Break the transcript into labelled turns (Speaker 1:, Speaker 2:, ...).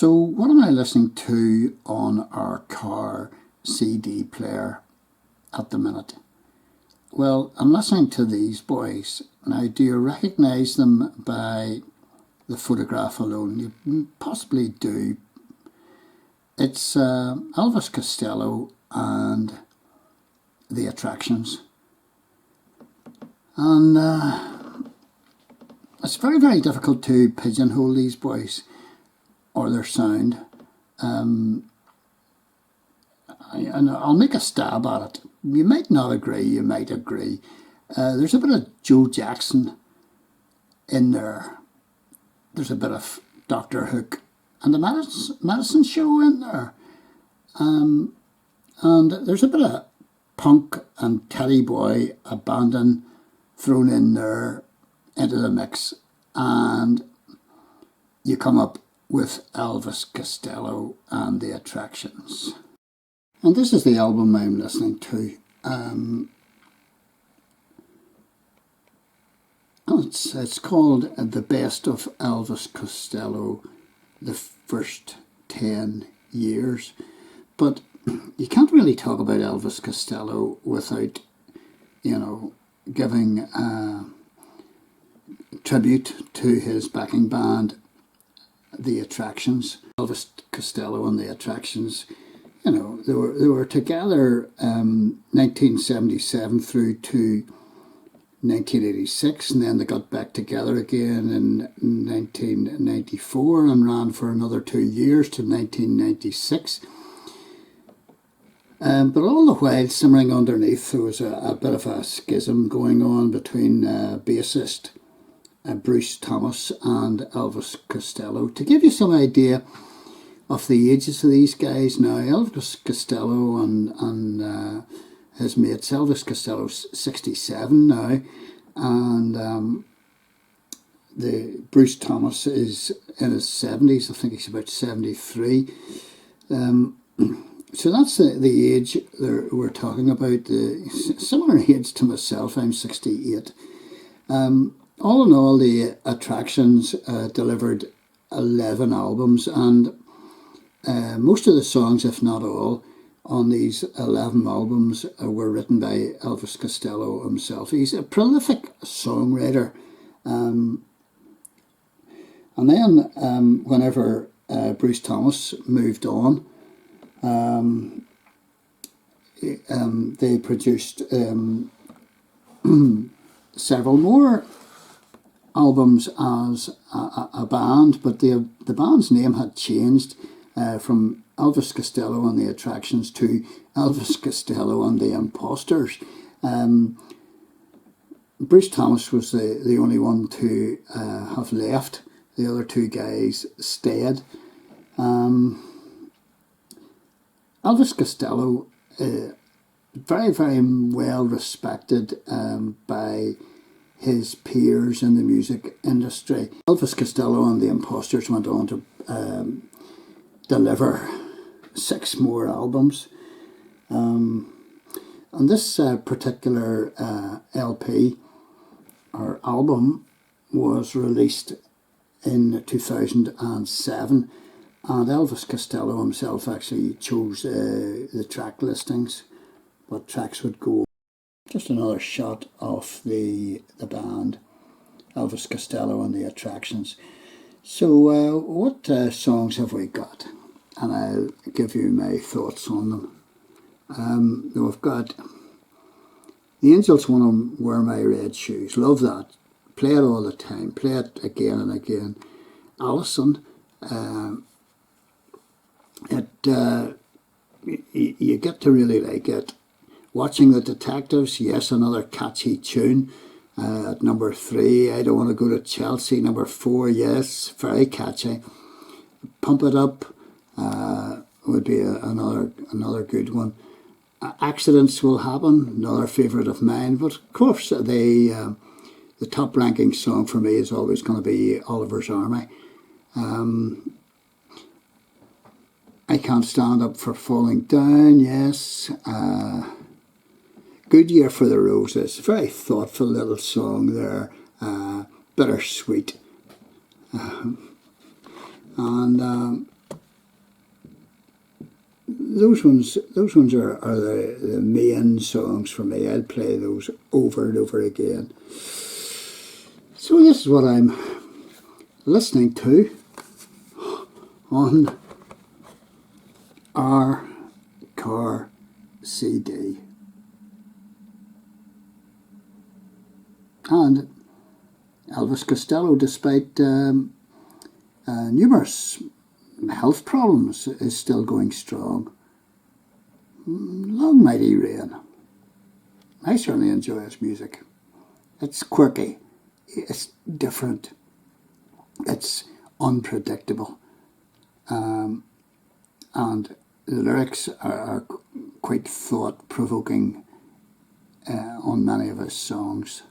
Speaker 1: So what am I listening to on our car CD player at the minute? Well, I'm listening to these boys. Now, do you recognise them by the photograph alone? You possibly do. It's Elvis Costello and the Attractions. And it's very, very difficult to pigeonhole these boys or their sound. And I'll make a stab at it. You might not agree, you might agree. There's a bit of Joe Jackson in there. There's a bit of Dr. Hook and the Madison Show in there. And there's a bit of punk and Teddy Boy abandon thrown in there into the mix. And you come up with Elvis Costello and the Attractions. And this is the album I'm listening to. It's called The Best of Elvis Costello The First 10 Years. But you can't really talk about Elvis Costello without, giving tribute to his backing band, The Attractions. Elvis Costello and the Attractions, they were together 1977 through to 1986, and then they got back together again in 1994 and ran for another 2 years to 1996. But all the while, simmering underneath, there was a bit of a schism going on between bassist Bruce Thomas and Elvis Costello. To give you some idea of the ages of these guys now, Elvis Costello and his mates, Elvis Costello's 67 now, and the Bruce Thomas is in his 70s. I think he's about 73. So that's the age we're talking about. Similar age to myself. I'm 68. All in all, the Attractions delivered 11 albums, and most of the songs, if not all, on these 11 albums were written by Elvis Costello himself. He's a prolific songwriter. And then whenever Bruce Thomas moved on, they produced several more albums as a band, but the band's name had changed from Elvis Costello and the Attractions to Elvis Costello and the Imposters. Bruce Thomas was the only one to have left. The other two guys stayed. Elvis Costello, very, very well respected by his peers in the music industry. Elvis Costello and the Imposters went on to deliver 6 more albums. And this particular LP or album was released in 2007, and Elvis Costello himself actually chose the track listings, what tracks would go. Just another shot of the band, Elvis Costello and the Attractions. So what songs have we got? And I'll give you my thoughts on them. We've got The Angels Want to Wear My Red Shoes. Love that. Play it all the time. Play it again and again. Alison. You get to really like it. Watching the Detectives. Yes, another catchy tune. At number 3, I Don't Want to Go to Chelsea. Number 4, yes, very catchy. Pump It Up would be another good one. Accidents Will Happen, another favourite of mine. But of course, the top ranking song for me is always going to be Oliver's Army. I Can't Stand Up for Falling Down, yes. Good Year for the Roses, very thoughtful little song there, bittersweet. And those ones are the main songs for me. I'll play those over and over again. So this is what I'm listening to on our car CD. And Elvis Costello, despite numerous health problems, is still going strong. Long mighty reign. I certainly enjoy his music. It's quirky. It's different. It's unpredictable. And the lyrics are quite thought-provoking on many of his songs.